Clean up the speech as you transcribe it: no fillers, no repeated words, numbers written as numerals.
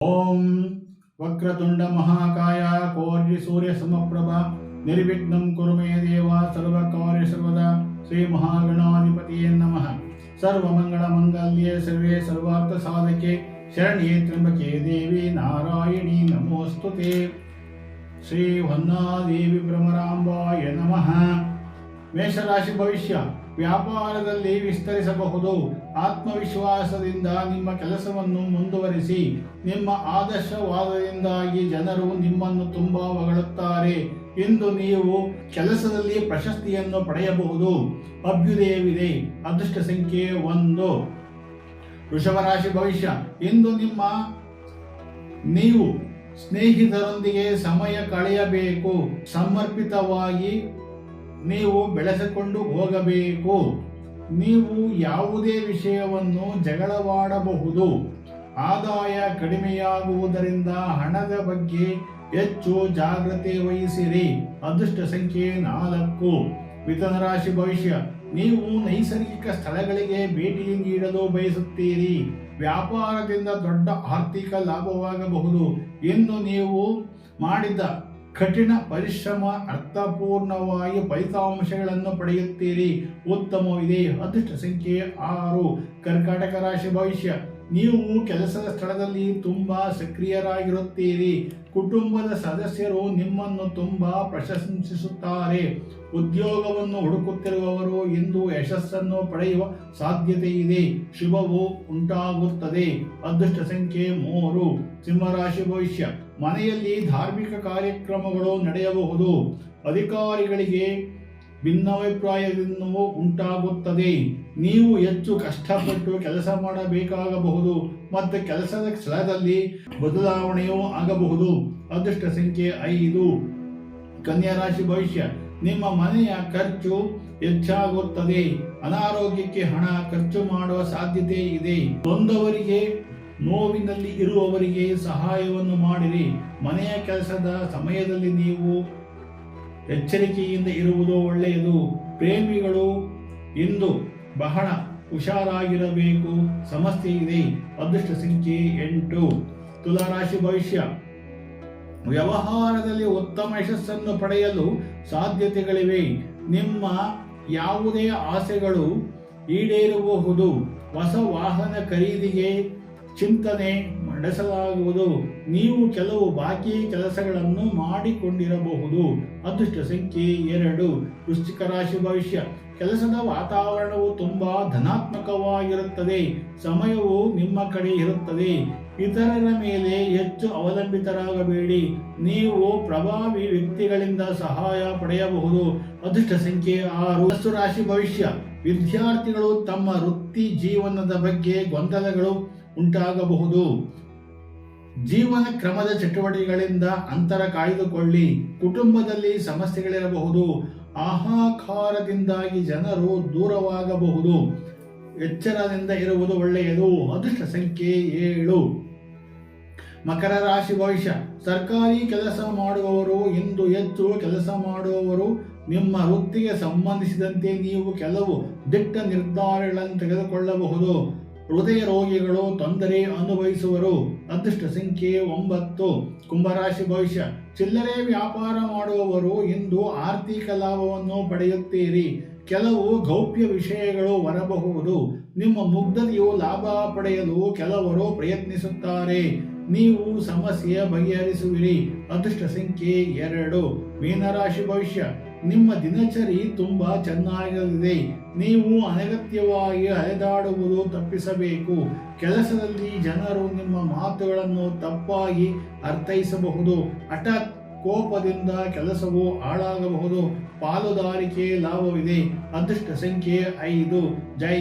ಓಂ ವಕ್ರತುಂಡ ಮಹಾಕಾಯ ಕೋಟಿ ಸೂರ್ಯ ಸಮಪ್ರಭ ನಿರ್ವಿಘ್ನಂ ಕುರು ಮೇ ದೇವ ಸರ್ವಕಾರ್ಯ ಸರ್ವದಾ ಶ್ರೀ ಮಹಾಗಣಾಧಿಪತಿಯೇ ನಮಃ. ಸರ್ವಮಂಗಳ ಮಂಗಲ್ಯೆ ಸರ್ವೇ ಸರ್ವಾರ್ಥ ಸಾಧಕೆ ಶರಣ್ಯೇ ತ್ರ್ಯಂಬಕೆ ದೇವಿ ನಾರಾಯಣಿ ನಮೋಸ್ತುತೆ. ಶ್ರೀ ಹೊನ್ನಾದೇವಿ ಭ್ರಮರಾಂಬಾಯ ನಮಃ. ಮೇಷರಾಶಿ ಭವಿಷ್ಯ ವ್ಯಾಪಾರದಲ್ಲಿ ವಿಸ್ತರಿಸಬಹುದು. ಆತ್ಮವಿಶ್ವಾಸದಿಂದ ನಿಮ್ಮ ಕೆಲಸವನ್ನು ಮುಂದುವರಿಸಿ. ನಿಮ್ಮ ಆದರ್ಶವಾದದಿಂದಾಗಿ ಜನರು ನಿಮ್ಮನ್ನು ತುಂಬಾ ಹೊಗಳುತ್ತಾರೆ. ಇಂದು ನೀವು ಕೆಲಸದಲ್ಲಿ ಪ್ರಶಸ್ತಿಯನ್ನು ಪಡೆಯಬಹುದು. ಅಭ್ಯುದಯವಿದೆ. ಅದೃಷ್ಟ ಸಂಖ್ಯೆ 1. ವೃಷಭರಾಶಿ ಭವಿಷ್ಯ ಇಂದು ನೀವು ಸ್ನೇಹಿತರೊಂದಿಗೆ ಸಮಯ ಕಳೆಯಬೇಕು. ಸಮರ್ಪಿತವಾಗಿ ನೀವು ಬೆಳೆಸಿಕೊಂಡು ಹೋಗಬೇಕು. ನೀವು ಯಾವುದೇ ವಿಷಯವನ್ನು ಜಗಳವಾಡಬಹುದು. ಆದಾಯ ಕಡಿಮೆಯಾಗುವುದರಿಂದ ಹಣದ ಬಗ್ಗೆ ಹೆಚ್ಚು ಜಾಗ್ರತೆ ವಹಿಸಿರಿ. ಅದೃಷ್ಟ ಸಂಖ್ಯೆ 4. ಮಿಥುನ ರಾಶಿ ಭವಿಷ್ಯ ನೀವು ನೈಸರ್ಗಿಕ ಸ್ಥಳಗಳಿಗೆ ಭೇಟಿ ನೀಡಲು ಬಯಸುತ್ತೀರಿ. ವ್ಯಾಪಾರದಿಂದ ದೊಡ್ಡ ಆರ್ಥಿಕ ಲಾಭವಾಗಬಹುದು. ಇಂದು ನೀವು ಮಾಡಿದ ಕಠಿಣ ಪರಿಶ್ರಮ ಅರ್ಥಪೂರ್ಣವಾಗಿ ಫಲಿತಾಂಶಗಳನ್ನು ಪಡೆಯುತ್ತೀರಿ. ಉತ್ತಮವಿದೆ. ಅದೃಷ್ಟ ಸಂಖ್ಯೆ 6. ಕರ್ಕಾಟಕ ರಾಶಿ ಭವಿಷ್ಯ ನೀವು ಕೆಲಸದ ಸ್ಥಳದಲ್ಲಿ ತುಂಬಾ ಸಕ್ರಿಯರಾಗಿರುತ್ತೀರಿ. ಕುಟುಂಬದ ಸದಸ್ಯರು ನಿಮ್ಮನ್ನು ತುಂಬಾ ಪ್ರಶಂಸಿಸುತ್ತಾರೆ. ಉದ್ಯೋಗವನ್ನು ಹುಡುಕುತ್ತಿರುವವರು ಇಂದು ಯಶಸ್ಸನ್ನು ಪಡೆಯುವ ಸಾಧ್ಯತೆ ಇದೆ. ಶುಭವು ಉಂಟಾಗುತ್ತದೆ. ಅದೃಷ್ಟ ಸಂಖ್ಯೆ 3. ಸಿಂಹರಾಶಿ ಭವಿಷ್ಯ ಮನೆಯಲ್ಲಿ ಧಾರ್ಮಿಕ ಕಾರ್ಯಕ್ರಮಗಳು ನಡೆಯಬಹುದು. ಅಧಿಕಾರಿಗಳಿಗೆ ಭಿನ್ನಾಭಿಪ್ರಾಯದಿಂದ ಉಂಟಾಗುತ್ತದೆ. ನೀವು ಹೆಚ್ಚು ಕಷ್ಟಪಟ್ಟು ಕೆಲಸ ಮಾಡಬೇಕಾಗಬಹುದು ಮತ್ತು ಕೆಲಸದ ಸ್ಥಳದಲ್ಲಿ ಬದಲಾವಣೆಯೂ ಆಗಬಹುದು. ಅದೃಷ್ಟ ಸಂಖ್ಯೆ 5. ಕನ್ಯಾ ರಾಶಿ ಭವಿಷ್ಯ ನಿಮ್ಮ ಮನೆಯ ಖರ್ಚು ಹೆಚ್ಚಾಗುತ್ತದೆ. ಅನಾರೋಗ್ಯಕ್ಕೆ ಹಣ ಖರ್ಚು ಮಾಡುವ ಸಾಧ್ಯತೆ ಇದೆ. ನೊಂದವರಿಗೆ ನೋವಿನಲ್ಲಿ ಇರುವವರಿಗೆ ಸಹಾಯವನ್ನು ಮಾಡಿರಿ. ಮನೆಯ ಕೆಲಸದ ಸಮಯದಲ್ಲಿ ನೀವು ಎಚ್ಚರಿಕೆಯಿಂದ ಇರುವುದು ಒಳ್ಳೆಯದು. ಪ್ರೇಮಿಗಳು ಇಂದು ಬಹಳ ಹುಷಾರಾಗಿರಬೇಕು. ಸಮಸ್ಯೆ ಇದೆ. ಅದೃಷ್ಟ ಸಂಖ್ಯೆ 8. ತುಲಾರಾಶಿ ಭವಿಷ್ಯ ವ್ಯವಹಾರದಲ್ಲಿ ಉತ್ತಮ ಯಶಸ್ಸನ್ನು ಪಡೆಯಲು ಸಾಧ್ಯತೆಗಳಿವೆ. ನಿಮ್ಮ ಯಾವುದೇ ಆಸೆಗಳು ಈಡೇರಬಹುದು. ಹೊಸ ವಾಹನ ಖರೀದಿಗೆ ಚಿಂತನೆ ನಡೆಸಲಾಗುವುದು. ನೀವು ಕೆಲವು ಬಾಕಿ ಕೆಲಸಗಳನ್ನು ಮಾಡಿಕೊಂಡಿರಬಹುದು. ಅದೃಷ್ಟ ಸಂಖ್ಯೆ 2. ವೃಶ್ಚಿಕ ರಾಶಿ ಭವಿಷ್ಯ ಕೆಲಸದ ವಾತಾವರಣವು ತುಂಬಾ ಧನಾತ್ಮಕವಾಗಿರುತ್ತದೆ. ಸಮಯವು ನಿಮ್ಮ ಕಡೆ ಇರುತ್ತದೆ. ಇತರರ ಮೇಲೆ ಹೆಚ್ಚು ಅವಲಂಬಿತರಾಗಬೇಡಿ. ನೀವು ಪ್ರಭಾವಿ ವ್ಯಕ್ತಿಗಳಿಂದ ಸಹಾಯ ಪಡೆಯಬಹುದು. ಅದೃಷ್ಟ ಸಂಖ್ಯೆ 6. ಧನಸ್ಸು ರಾಶಿ ಭವಿಷ್ಯ ವಿದ್ಯಾರ್ಥಿಗಳು ತಮ್ಮ ವೃತ್ತಿ ಜೀವನದ ಬಗ್ಗೆ ಗೊಂದಲಗಳು ಉಂಟಾಗಬಹುದು. ಜೀವನ ಕ್ರಮದ ಚಟುವಟಿಕೆಗಳಿಂದ ಅಂತರ ಕಾಯ್ದುಕೊಳ್ಳಿ. ಕುಟುಂಬದಲ್ಲಿ ಸಮಸ್ಯೆಗಳಿರಬಹುದು. ಆಹಾಕಾರದಿಂದಾಗಿ ಜನರು ದೂರವಾಗಬಹುದು. ಎಚ್ಚರದಿಂದ ಇರುವುದು ಒಳ್ಳೆಯದು. ಅದೃಷ್ಟ ಸಂಖ್ಯೆ 7. ಮಕರ ರಾಶಿ ಭವಿಷ್ಯ ಸರ್ಕಾರಿ ಕೆಲಸ ಮಾಡುವವರು ಇಂದು ಹೆಚ್ಚು ಕೆಲಸ ಮಾಡುವವರು. ನಿಮ್ಮ ವೃತ್ತಿಗೆ ಸಂಬಂಧಿಸಿದಂತೆ ನೀವು ಕೆಲವು ದಿಟ್ಟ ನಿರ್ಧಾರಗಳನ್ನು ತೆಗೆದುಕೊಳ್ಳಬಹುದು. ಹೃದಯ ರೋಗಿಗಳು ತೊಂದರೆ ಅನುಭವಿಸುವರು. ಅದೃಷ್ಟ ಸಂಖ್ಯೆ 9. ಕುಂಭರಾಶಿ ಭವಿಷ್ಯ ಚಿಲ್ಲರೆ ವ್ಯಾಪಾರ ಮಾಡುವವರು ಇಂದು ಆರ್ಥಿಕ ಲಾಭವನ್ನು ಪಡೆಯುತ್ತೀರಿ. ಕೆಲವು ಗೌಪ್ಯ ವಿಷಯಗಳು ಹೊರಬಹುದು. ನಿಮ್ಮ ಮುಗ್ಧತೆಯು ಲಾಭ ಪಡೆಯಲು ಕೆಲವರು ಪ್ರಯತ್ನಿಸುತ್ತಾರೆ. ನೀವು ಸಮಸ್ಯೆ ಬಗೆಹರಿಸುವಿರಿ. ಅದೃಷ್ಟ ಸಂಖ್ಯೆ 2. ಮೀನರಾಶಿ ಭವಿಷ್ಯ ನಿಮ್ಮ ದಿನಚರಿ ತುಂಬಾ ಚೆನ್ನಾಗಿರಲಿದೆ. ನೀವು ಅನಗತ್ಯವಾಗಿ ಅಲೆದಾಡುವುದು ತಪ್ಪಿಸಬೇಕು. ಕೆಲಸದಲ್ಲಿ ಜನರು ನಿಮ್ಮ ಮಾತುಗಳನ್ನು ತಪ್ಪಾಗಿ ಅರ್ಥೈಸಬಹುದು. ಹಠಾತ್ ಕೋಪದಿಂದ ಕೆಲಸವು ಹಾಳಾಗಬಹುದು. ಪಾಲುದಾರಿಕೆ ಲಾಭವಿದೆ. ಅದೃಷ್ಟ ಸಂಖ್ಯೆ 5. ಜೈ